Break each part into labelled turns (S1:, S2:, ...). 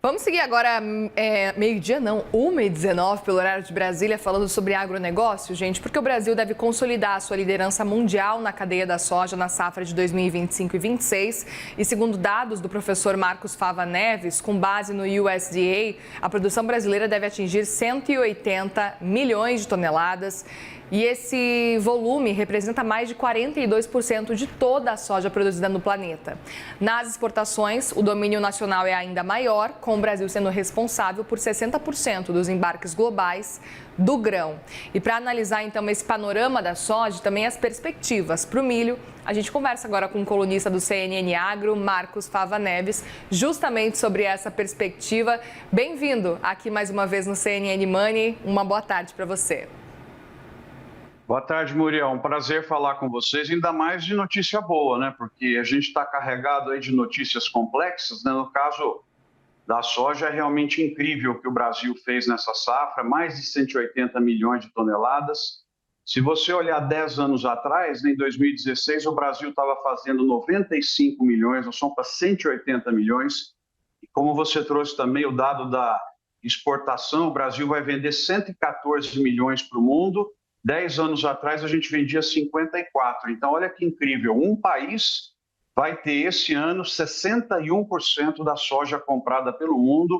S1: Vamos seguir agora, meio-dia não, 1h19 pelo horário de Brasília, falando sobre agronegócio, gente, porque o Brasil deve consolidar a sua liderança mundial na cadeia da soja na safra de 2025 e 26. E segundo dados do professor Marcos Fava Neves, com base no USDA, a produção brasileira deve atingir 180 milhões de toneladas. E esse volume representa mais de 42% de toda a soja produzida no planeta. Nas exportações, o domínio nacional é ainda maior, com o Brasil sendo responsável por 60% dos embarques globais do grão. E para analisar então esse panorama da soja e também as perspectivas para o milho, a gente conversa agora com o colunista do CNN Agro, Marcos Fava Neves, justamente sobre essa perspectiva. Bem-vindo aqui mais uma vez no CNN Money. Uma boa tarde para você.
S2: Boa tarde, Muriel. Um prazer falar com vocês, ainda mais de notícia boa, né? Porque a gente está carregado aí de notícias complexas, né? No caso da soja, é realmente incrível o que o Brasil fez nessa safra, mais de 180 milhões de toneladas. Se você olhar 10 anos atrás, em 2016, o Brasil estava fazendo 95 milhões, nós somos para 180 milhões. E como você trouxe também o dado da exportação, o Brasil vai vender 114 milhões para o mundo. 10 anos atrás, a gente vendia 54. Então, olha que incrível. Um país vai ter, esse ano, 61% da soja comprada pelo mundo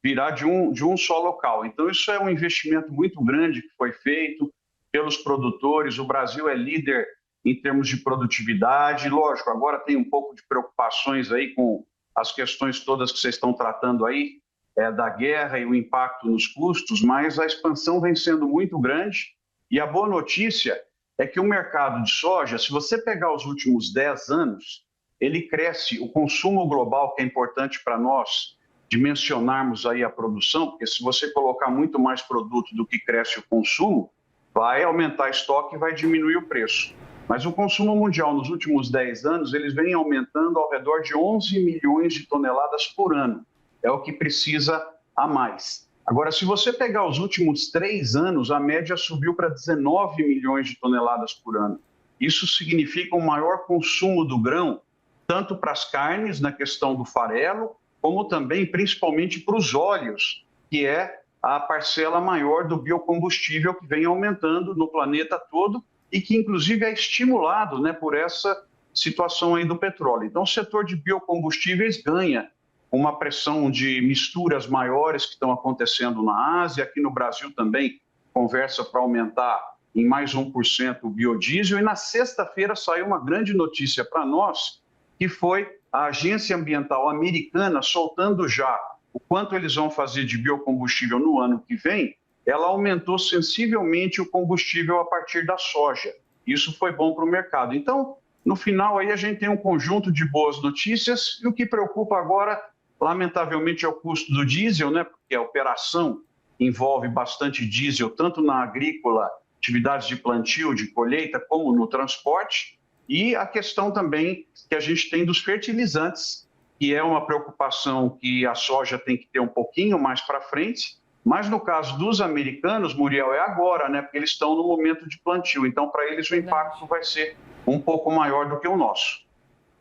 S2: virá de um só local. Então, isso é um investimento muito grande que foi feito pelos produtores. O Brasil é líder em termos de produtividade. Lógico, agora tem um pouco de preocupações aí com as questões todas que vocês estão tratando aí, da guerra e o impacto nos custos, mas a expansão vem sendo muito grande. E a boa notícia é que o mercado de soja, se você pegar os últimos 10 anos, ele cresce. O consumo global, que é importante para nós dimensionarmos aí a produção, porque se você colocar muito mais produto do que cresce o consumo, vai aumentar estoque e vai diminuir o preço. Mas o consumo mundial nos últimos 10 anos, eles vêm aumentando ao redor de 11 milhões de toneladas por ano. É o que precisa a mais. Agora, se você pegar os últimos 3 anos, a média subiu para 19 milhões de toneladas por ano. Isso significa um maior consumo do grão, tanto para as carnes, na questão do farelo, como também, principalmente, para os óleos, que é a parcela maior do biocombustível que vem aumentando no planeta todo e que, inclusive, é estimulado, né, por essa situação aí do petróleo. Então, o setor de biocombustíveis ganha uma pressão de misturas maiores que estão acontecendo na Ásia. Aqui no Brasil também conversa para aumentar em mais 1% o biodiesel. E na sexta-feira saiu uma grande notícia para nós, que foi a Agência Ambiental Americana soltando já o quanto eles vão fazer de biocombustível no ano que vem. Ela aumentou sensivelmente o combustível a partir da soja. Isso foi bom para o mercado. Então, no final, aí a gente tem um conjunto de boas notícias. E o que preocupa agora, lamentavelmente, é o custo do diesel, né? Porque a operação envolve bastante diesel, tanto na agrícola, atividades de plantio, de colheita, como no transporte. E a questão também que a gente tem dos fertilizantes, que é uma preocupação que a soja tem que ter um pouquinho mais para frente. Mas no caso dos americanos, Muriel, é agora, né? Porque eles estão no momento de plantio. Então, para eles, o impacto vai ser um pouco maior do que o nosso.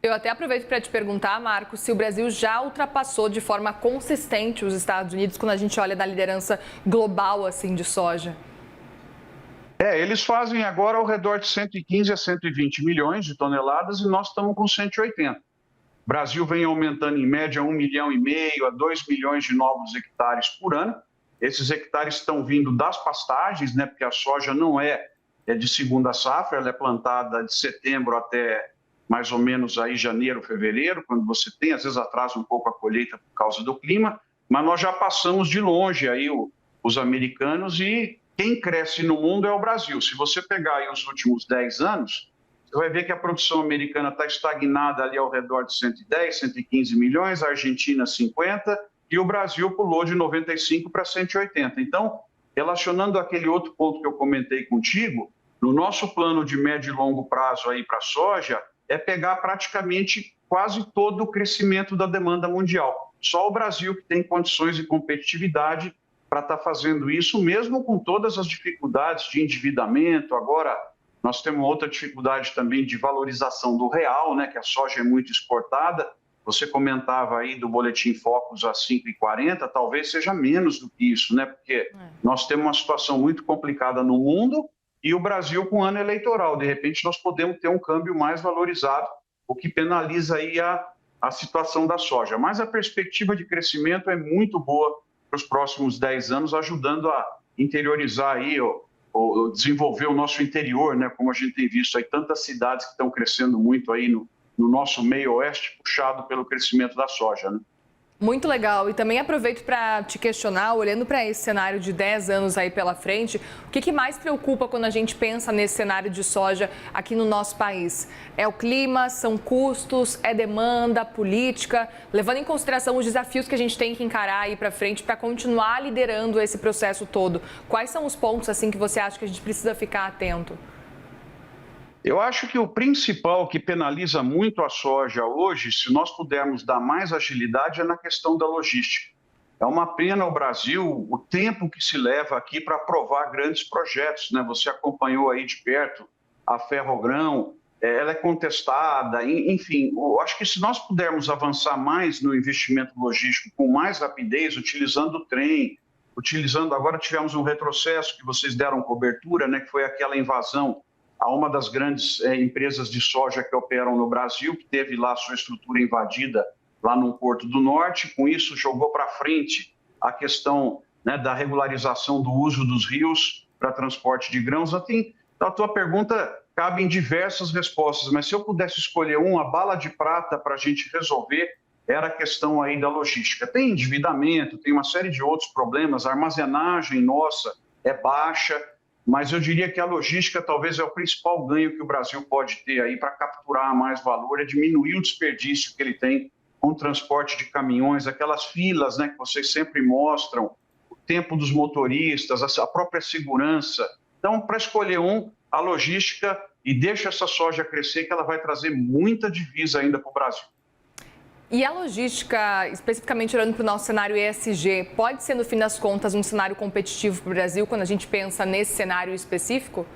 S1: Eu até aproveito para te perguntar, Marcos, se o Brasil já ultrapassou de forma consistente os Estados Unidos quando a gente olha da liderança global assim de soja.
S2: Eles fazem agora ao redor de 115 a 120 milhões de toneladas e nós estamos com 180. O Brasil vem aumentando em média 1,5 milhão a 2 milhões de novos hectares por ano. Esses hectares estão vindo das pastagens, né? Porque a soja não é de segunda safra, ela é plantada de setembro até mais ou menos aí janeiro, fevereiro, quando você tem, às vezes atrasa um pouco a colheita por causa do clima, mas nós já passamos de longe aí os americanos e quem cresce no mundo é o Brasil. Se você pegar aí os últimos 10 anos, você vai ver que a produção americana está estagnada ali ao redor de 110, 115 milhões, a Argentina 50 e o Brasil pulou de 95 para 180. Então, relacionando aquele outro ponto que eu comentei contigo, no nosso plano de médio e longo prazo aí para a soja, é pegar praticamente quase todo o crescimento da demanda mundial. Só o Brasil que tem condições de competitividade para estar fazendo isso, mesmo com todas as dificuldades de endividamento. Agora, nós temos outra dificuldade também de valorização do real, né, que a soja é muito exportada. Você comentava aí do Boletim Focus às 5h40, talvez seja menos do que isso, né? Porque nós temos uma situação muito complicada no mundo e o Brasil com ano eleitoral. De repente, nós podemos ter um câmbio mais valorizado, o que penaliza aí a situação da soja. Mas a perspectiva de crescimento é muito boa para os próximos 10 anos, ajudando a interiorizar aí, ou desenvolver o nosso interior, né? Como a gente tem visto aí, tantas cidades que estão crescendo muito aí no nosso meio oeste, puxado pelo crescimento da soja, né?
S1: Muito legal. E também aproveito para te questionar, olhando para esse cenário de 10 anos aí pela frente, o que mais preocupa quando a gente pensa nesse cenário de soja aqui no nosso país? É o clima, são custos, é demanda, política, levando em consideração os desafios que a gente tem que encarar aí para frente para continuar liderando esse processo todo. Quais são os pontos assim que você acha que a gente precisa ficar atento?
S2: Eu acho que o principal que penaliza muito a soja hoje, se nós pudermos dar mais agilidade, é na questão da logística. É uma pena o Brasil, o tempo que se leva aqui para aprovar grandes projetos, né? Você acompanhou aí de perto a Ferrogrão, ela é contestada, enfim. Eu acho que se nós pudermos avançar mais no investimento logístico com mais rapidez, utilizando o trem, agora tivemos um retrocesso que vocês deram cobertura, né? Que foi aquela invasão a uma das grandes empresas de soja que operam no Brasil, que teve lá sua estrutura invadida lá no Porto do Norte. Com isso, jogou para frente a questão, né, da regularização do uso dos rios para transporte de grãos. Então, a tua pergunta cabe em diversas respostas, mas se eu pudesse escolher uma bala de prata para a gente resolver, era a questão aí da logística. Tem endividamento, tem uma série de outros problemas, a armazenagem nossa é baixa, mas eu diria que a logística talvez é o principal ganho que o Brasil pode ter aí para capturar mais valor, é diminuir o desperdício que ele tem com o transporte de caminhões, aquelas filas, né, que vocês sempre mostram, o tempo dos motoristas, a própria segurança. Então, para escolher a logística, e deixa essa soja crescer, que ela vai trazer muita divisa ainda para o Brasil.
S1: E a logística, especificamente olhando para o nosso cenário ESG, pode ser, no fim das contas, um cenário competitivo para o Brasil quando a gente pensa nesse cenário específico?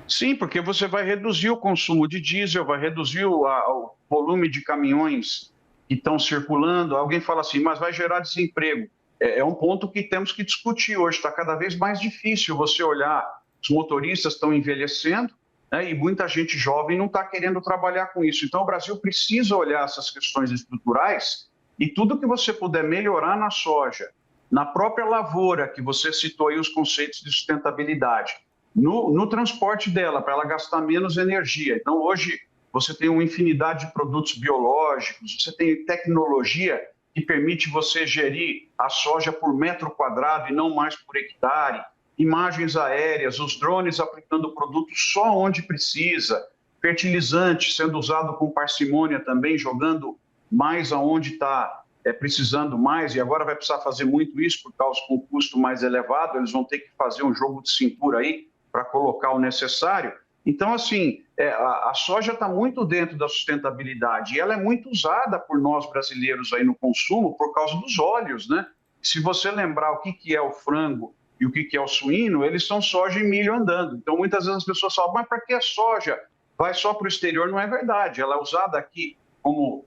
S2: Sim, porque você vai reduzir o consumo de diesel, vai reduzir o volume de caminhões que estão circulando. Alguém fala assim, mas vai gerar desemprego. É um ponto que temos que discutir hoje. Está cada vez mais difícil você olhar, os motoristas estão envelhecendo, né, e muita gente jovem não está querendo trabalhar com isso. Então, o Brasil precisa olhar essas questões estruturais e tudo que você puder melhorar na soja, na própria lavoura, que você citou aí os conceitos de sustentabilidade, no transporte dela, para ela gastar menos energia. Então, hoje, você tem uma infinidade de produtos biológicos, você tem tecnologia que permite você gerir a soja por metro quadrado e não mais por hectare, imagens aéreas, os drones aplicando o produto só onde precisa, fertilizante sendo usado com parcimônia também, jogando mais aonde está precisando mais, e agora vai precisar fazer muito isso por causa do custo mais elevado, eles vão ter que fazer um jogo de cintura aí para colocar o necessário. Então, assim, a soja está muito dentro da sustentabilidade e ela é muito usada por nós brasileiros aí no consumo por causa dos óleos, né? Se você lembrar o que é o frango e o que é o suíno, eles são soja e milho andando. Então, muitas vezes as pessoas falam, mas para que a soja vai só para o exterior? Não é verdade. Ela é usada aqui como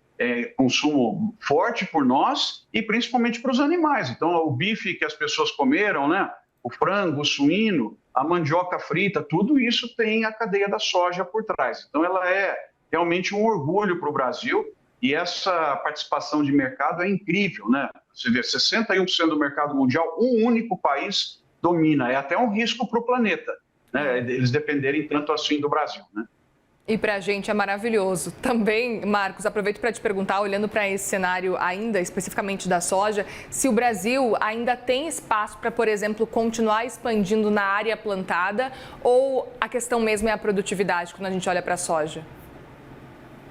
S2: consumo forte por nós e principalmente para os animais. Então, o bife que as pessoas comeram, né? O frango, o suíno, a mandioca frita, tudo isso tem a cadeia da soja por trás. Então, ela é realmente um orgulho para o Brasil e essa participação de mercado é incrível, né? Você vê, 61% do mercado mundial, um único país domina. É até um risco para o planeta, né? Eles dependerem tanto assim do Brasil, né?
S1: E para a gente é maravilhoso. Também, Marcos, aproveito para te perguntar, olhando para esse cenário ainda, especificamente da soja, se o Brasil ainda tem espaço para, por exemplo, continuar expandindo na área plantada ou a questão mesmo é a produtividade quando a gente olha para a soja?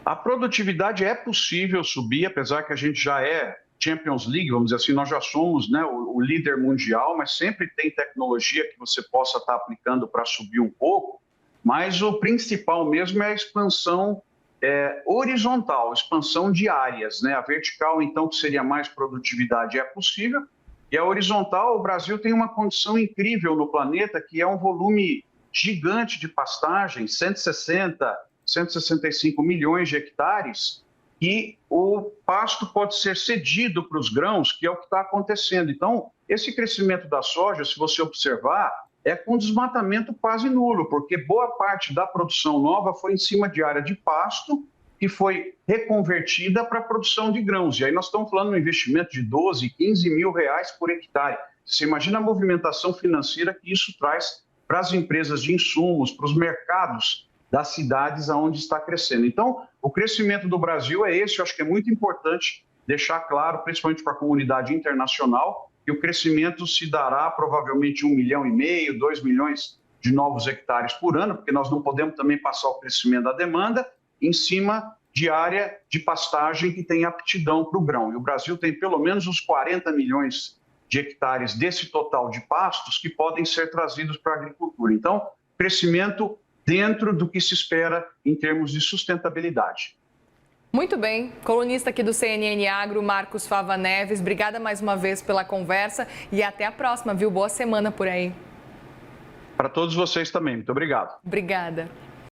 S2: A produtividade é possível subir, apesar que a gente já é Champions League, vamos dizer assim, nós já somos, né, o líder mundial, mas sempre tem tecnologia que você possa estar aplicando para subir um pouco, mas o principal mesmo é a expansão horizontal, expansão de áreas, né? A vertical, então, que seria mais produtividade, é possível, e a horizontal, o Brasil tem uma condição incrível no planeta, que é um volume gigante de pastagem, 160, 165 milhões de hectares, que o pasto pode ser cedido para os grãos, que é o que está acontecendo. Então, esse crescimento da soja, se você observar, é com desmatamento quase nulo, porque boa parte da produção nova foi em cima de área de pasto que foi reconvertida para a produção de grãos. E aí nós estamos falando de um investimento de 12, 15 mil reais por hectare. Você imagina a movimentação financeira que isso traz para as empresas de insumos, para os mercados das cidades aonde está crescendo. Então, o crescimento do Brasil é esse. Eu acho que é muito importante deixar claro, principalmente para a comunidade internacional, que o crescimento se dará provavelmente 1,5 milhão, 2 milhões de novos hectares por ano, porque nós não podemos também passar o crescimento da demanda em cima de área de pastagem que tem aptidão para o grão. E o Brasil tem pelo menos uns 40 milhões de hectares desse total de pastos que podem ser trazidos para a agricultura. Então, crescimento dentro do que se espera em termos de sustentabilidade.
S1: Muito bem, colunista aqui do CNN Agro, Marcos Fava Neves, obrigada mais uma vez pela conversa e até a próxima, viu? Boa semana por aí.
S2: Para todos vocês também, muito obrigado.
S1: Obrigada.